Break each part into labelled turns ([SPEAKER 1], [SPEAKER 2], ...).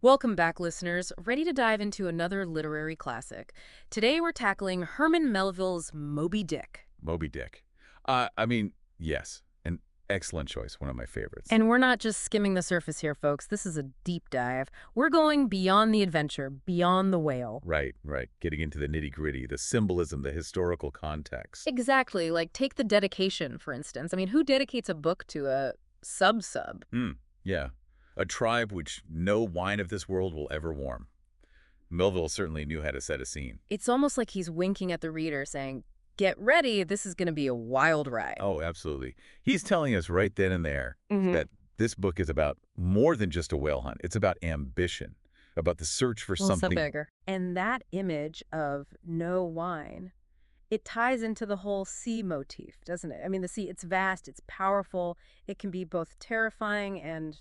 [SPEAKER 1] Welcome back, listeners. Ready to dive into another literary classic. Today we're tackling Herman Melville's Moby Dick.
[SPEAKER 2] Moby Dick. Yes, an excellent choice, one of my favorites.
[SPEAKER 1] And we're not just skimming the surface here, folks. This is a deep dive. We're going beyond the adventure, beyond the whale.
[SPEAKER 2] Right, right. Getting into the nitty-gritty, the symbolism, the historical context.
[SPEAKER 1] Exactly. Like, take the dedication, for instance. I mean, who dedicates a book to a sub-sub?
[SPEAKER 2] Yeah. A tribe which no wine of this world will ever warm. Melville certainly knew how to set a scene.
[SPEAKER 1] It's almost like he's winking at the reader, saying, get ready, this is going to be a wild ride.
[SPEAKER 2] Oh, absolutely. He's telling us right then and there that this book is about more than just a whale hunt. It's about ambition, about the search for
[SPEAKER 1] Well,
[SPEAKER 2] something
[SPEAKER 1] bigger. And that image of no wine, it ties into the whole sea motif, doesn't it? I mean, the sea, it's vast, it's powerful. It can be both terrifying and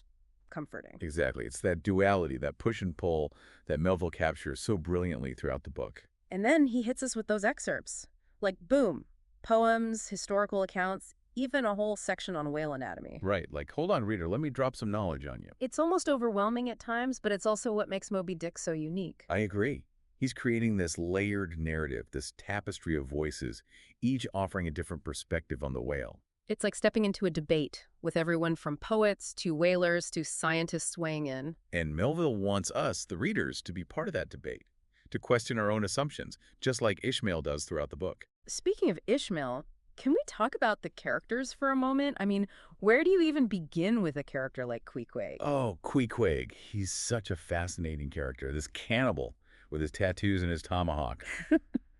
[SPEAKER 1] comforting.
[SPEAKER 2] Exactly. It's that duality, that push and pull that Melville captures so brilliantly throughout the book.
[SPEAKER 1] And then he hits us with those excerpts. Like, boom, poems, historical accounts, even a whole section on whale anatomy.
[SPEAKER 2] Right. Like, hold on, reader, let me drop some knowledge on you.
[SPEAKER 1] It's almost overwhelming at times, but it's also what makes Moby Dick so unique.
[SPEAKER 2] I agree. He's creating this layered narrative, this tapestry of voices, each offering a different perspective on the whale.
[SPEAKER 1] It's like stepping into a debate with everyone from poets to whalers to scientists weighing in.
[SPEAKER 2] And Melville wants us, the readers, to be part of that debate, to question our own assumptions, just like Ishmael does throughout the book.
[SPEAKER 1] Speaking of Ishmael, can we talk about the characters for a moment? I mean, where do you even begin with a character like Queequeg?
[SPEAKER 2] Oh, Queequeg. He's such a fascinating character. This cannibal with his tattoos and his tomahawk,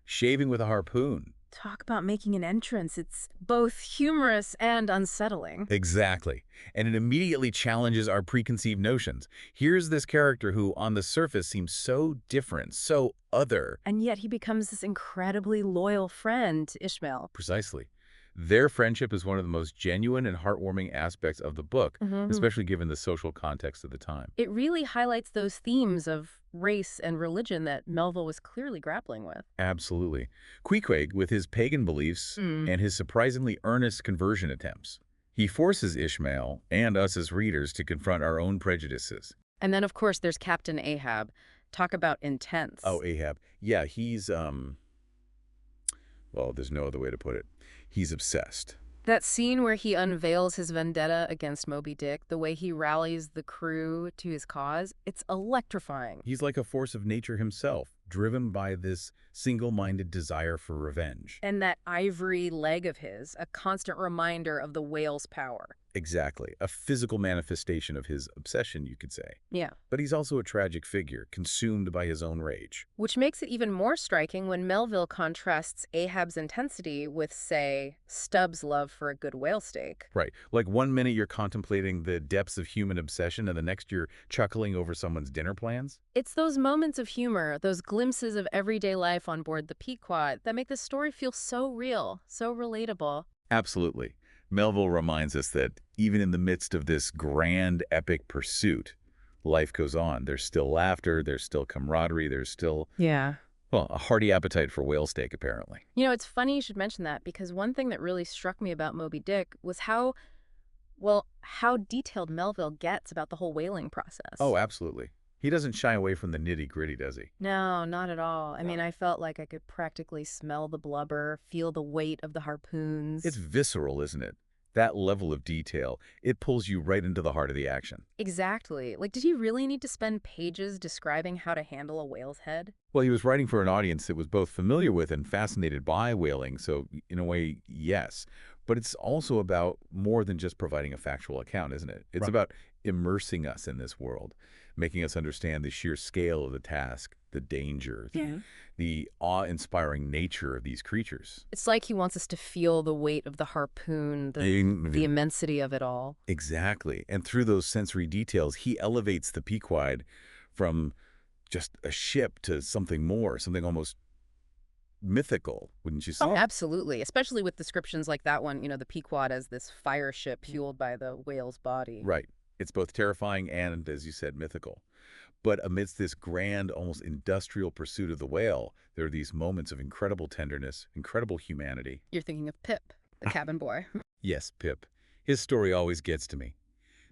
[SPEAKER 2] shaving with a harpoon.
[SPEAKER 1] Talk about making an entrance. It's both humorous and unsettling.
[SPEAKER 2] Exactly. And it immediately challenges our preconceived notions. Here's this character who, on the surface, seems so different, so other.
[SPEAKER 1] And yet he becomes this incredibly loyal friend to Ishmael.
[SPEAKER 2] Precisely. Their friendship is one of the most genuine and heartwarming aspects of the book, especially given the social context of the time.
[SPEAKER 1] It really highlights those themes of race and religion that Melville was clearly grappling with.
[SPEAKER 2] Absolutely. Queequeg, with his pagan beliefs and his surprisingly earnest conversion attempts, he forces Ishmael and us as readers to confront our own prejudices.
[SPEAKER 1] And then, of course, there's Captain Ahab. Talk about intense.
[SPEAKER 2] Oh, Ahab. Yeah, he's, well, there's no other way to put it. He's obsessed.
[SPEAKER 1] That scene where he unveils his vendetta against Moby Dick, the way he rallies the crew to his cause, it's electrifying.
[SPEAKER 2] He's like a force of nature himself, driven by this single-minded desire for revenge.
[SPEAKER 1] And that ivory leg of his, a constant reminder of the whale's power.
[SPEAKER 2] Exactly. A physical manifestation of his obsession, you could say.
[SPEAKER 1] Yeah.
[SPEAKER 2] But he's also a tragic figure, consumed by his own rage.
[SPEAKER 1] Which makes it even more striking when Melville contrasts Ahab's intensity with, say, Stubbs' love for a good whale steak.
[SPEAKER 2] Right. Like one minute you're contemplating the depths of human obsession, and the next you're chuckling over someone's dinner plans.
[SPEAKER 1] It's those moments of humor, those glimpses of everyday life on board the Pequod that make the story feel so real, so relatable.
[SPEAKER 2] Absolutely. Melville reminds us that even in the midst of this grand, epic pursuit, life goes on. There's still laughter, there's still camaraderie, there's still,
[SPEAKER 1] Yeah.
[SPEAKER 2] well, a hearty appetite for whale steak, apparently.
[SPEAKER 1] You know, it's funny you should mention that because one thing that really struck me about Moby Dick was how detailed Melville gets about the whole whaling process.
[SPEAKER 2] Oh, absolutely. He doesn't shy away from the nitty-gritty, does he?
[SPEAKER 1] No, not at all. I mean, I felt like I could practically smell the blubber, feel the weight of the harpoons.
[SPEAKER 2] It's visceral, isn't it? That level of detail, it pulls you right into the heart of the action.
[SPEAKER 1] Exactly. Like, did he really need to spend pages describing how to handle a whale's head?
[SPEAKER 2] Well, he was writing for an audience that was both familiar with and fascinated by whaling, so in a way, yes. But it's also about more than just providing a factual account, isn't it? It's
[SPEAKER 3] Right.
[SPEAKER 2] about immersing us in this world, making us understand the sheer scale of the task, the danger, the awe-inspiring nature of these creatures.
[SPEAKER 1] It's like he wants us to feel the weight of the harpoon, the immensity of it all.
[SPEAKER 2] Exactly. And through those sensory details, he elevates the Pequod from just a ship to something more, something almost mythical, wouldn't you say?
[SPEAKER 1] Oh, absolutely. Especially with descriptions like that one, the Pequod as this fire ship fueled by the whale's body.
[SPEAKER 2] Right. It's both terrifying and, as you said, mythical. But amidst this grand, almost industrial pursuit of the whale, there are these moments of incredible tenderness, incredible humanity.
[SPEAKER 1] You're thinking of Pip, the cabin boy.
[SPEAKER 2] Yes, Pip. His story always gets to me.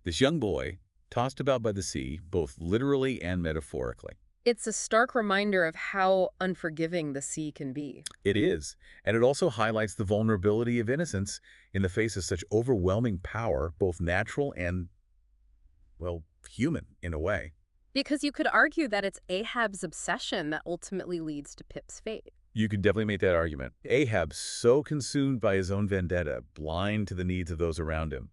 [SPEAKER 2] This young boy, tossed about by the sea, both literally and metaphorically.
[SPEAKER 1] It's a stark reminder of how unforgiving the sea can be.
[SPEAKER 2] It is, and it also highlights the vulnerability of innocence in the face of such overwhelming power, both natural and, well, human in a way.
[SPEAKER 1] Because you could argue that it's Ahab's obsession that ultimately leads to Pip's fate.
[SPEAKER 2] You could definitely make that argument. Ahab, so consumed by his own vendetta, blind to the needs of those around him.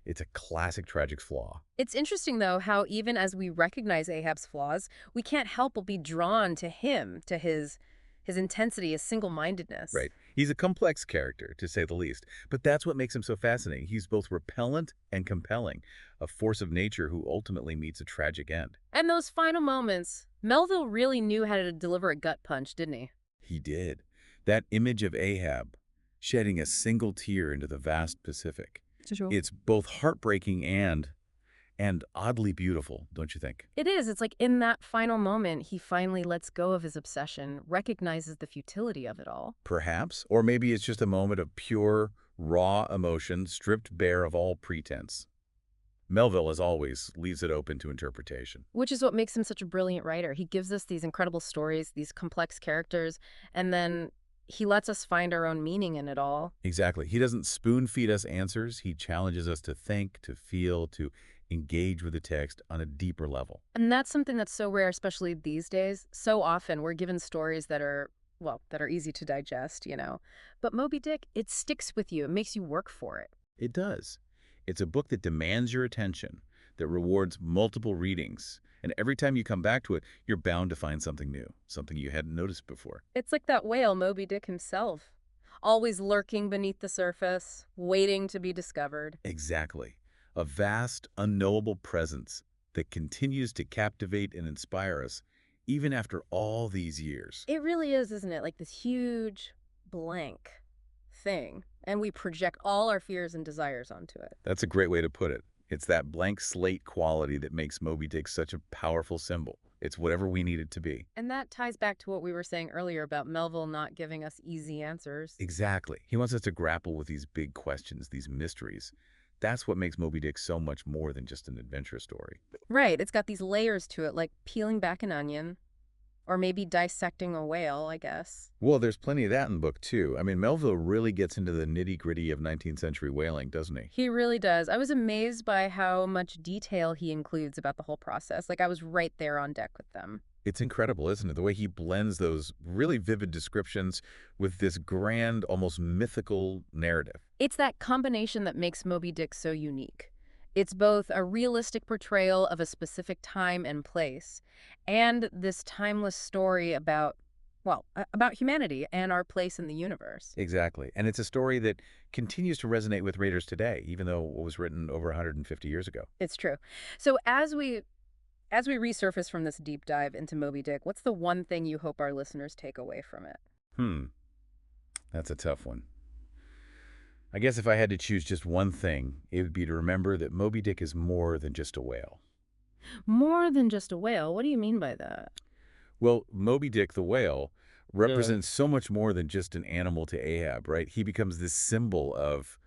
[SPEAKER 2] It's a classic tragic flaw.
[SPEAKER 1] It's interesting, though, how even as we recognize Ahab's flaws, we can't help but be drawn to him, to his intensity, his single-mindedness.
[SPEAKER 2] Right. He's a complex character, to say the least, but that's what makes him so fascinating. He's both repellent and compelling, a force of nature who ultimately meets a tragic end.
[SPEAKER 1] And those final moments, Melville really knew how to deliver a gut punch, didn't he?
[SPEAKER 2] He did. That image of Ahab shedding a single tear into the vast Pacific.
[SPEAKER 1] Sure.
[SPEAKER 2] It's both heartbreaking and oddly beautiful, don't you think?
[SPEAKER 1] It is. It's like in that final moment, he finally lets go of his obsession, recognizes the futility of it all.
[SPEAKER 2] Perhaps. Or maybe it's just a moment of pure, raw emotion stripped bare of all pretense. Melville, as always, leaves it open to interpretation.
[SPEAKER 1] Which is what makes him such a brilliant writer. He gives us these incredible stories, these complex characters, and then he lets us find our own meaning in it all.
[SPEAKER 2] Exactly. He doesn't spoon-feed us answers. He challenges us to think, to feel, to engage with the text on a deeper level.
[SPEAKER 1] And that's something that's so rare, especially these days. So often we're given stories that are, well, that are easy to digest, you know. But Moby Dick, it sticks with you. It makes you work for it.
[SPEAKER 2] It does. It's a book that demands your attention, that rewards multiple readings, and every time you come back to it, you're bound to find something new, something you hadn't noticed before.
[SPEAKER 1] It's like that whale, Moby Dick himself, always lurking beneath the surface, waiting to be discovered.
[SPEAKER 2] Exactly. A vast, unknowable presence that continues to captivate and inspire us, even after all these years.
[SPEAKER 1] It really is, isn't it? Like this huge blank thing. And we project all our fears and desires onto it.
[SPEAKER 2] That's a great way to put it. It's that blank slate quality that makes Moby Dick such a powerful symbol. It's whatever we need it to be.
[SPEAKER 1] And that ties back to what we were saying earlier about Melville not giving us easy answers.
[SPEAKER 2] Exactly. He wants us to grapple with these big questions, these mysteries. That's what makes Moby Dick so much more than just an adventure story.
[SPEAKER 1] Right. It's got these layers to it, like peeling back an onion, or maybe dissecting a whale, I guess.
[SPEAKER 2] Well, there's plenty of that in the book, too. I mean, Melville really gets into the nitty-gritty of 19th century whaling, doesn't he?
[SPEAKER 1] He really does. I was amazed by how much detail he includes about the whole process. Like I was right there on deck with them.
[SPEAKER 2] It's incredible, isn't it? The way he blends those really vivid descriptions with this grand, almost mythical narrative.
[SPEAKER 1] It's that combination that makes Moby Dick so unique. It's both a realistic portrayal of a specific time and place, and this timeless story about, well, about humanity and our place in the universe.
[SPEAKER 2] Exactly. And it's a story that continues to resonate with readers today, even though it was written over 150 years ago.
[SPEAKER 1] It's true. So as we resurface from this deep dive into Moby Dick, what's the one thing you hope our listeners take away from it?
[SPEAKER 2] That's a tough one. I guess if I had to choose just one thing, it would be to remember that Moby Dick is more than just a whale.
[SPEAKER 1] More than just a whale. What do you mean by that?
[SPEAKER 2] Well, Moby Dick the whale represents so much more than just an animal to Ahab, right? He becomes this symbol of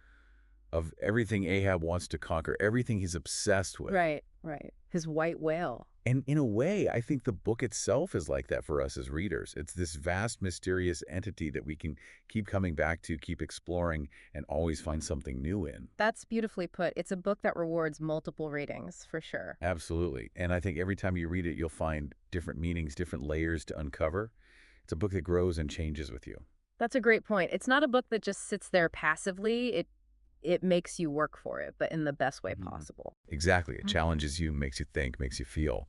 [SPEAKER 2] everything Ahab wants to conquer, everything he's obsessed with.
[SPEAKER 1] Right, right. His white whale.
[SPEAKER 2] And in a way, I think the book itself is like that for us as readers. It's this vast, mysterious entity that we can keep coming back to, keep exploring, and always find something new in.
[SPEAKER 1] That's beautifully put. It's a book that rewards multiple ratings, for sure.
[SPEAKER 2] Absolutely. And I think every time you read it, you'll find different meanings, different layers to uncover. It's a book that grows and changes with you.
[SPEAKER 1] That's a great point. It's not a book that just sits there passively. It makes you work for it, but in the best way possible.
[SPEAKER 2] Exactly. It challenges you, makes you think, makes you feel.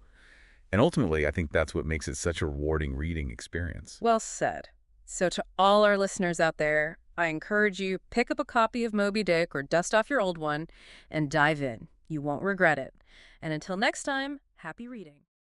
[SPEAKER 2] And ultimately, I think that's what makes it such a rewarding reading experience.
[SPEAKER 1] Well said. So to all our listeners out there, I encourage you, pick up a copy of Moby Dick or dust off your old one and dive in. You won't regret it. And until next time, happy reading.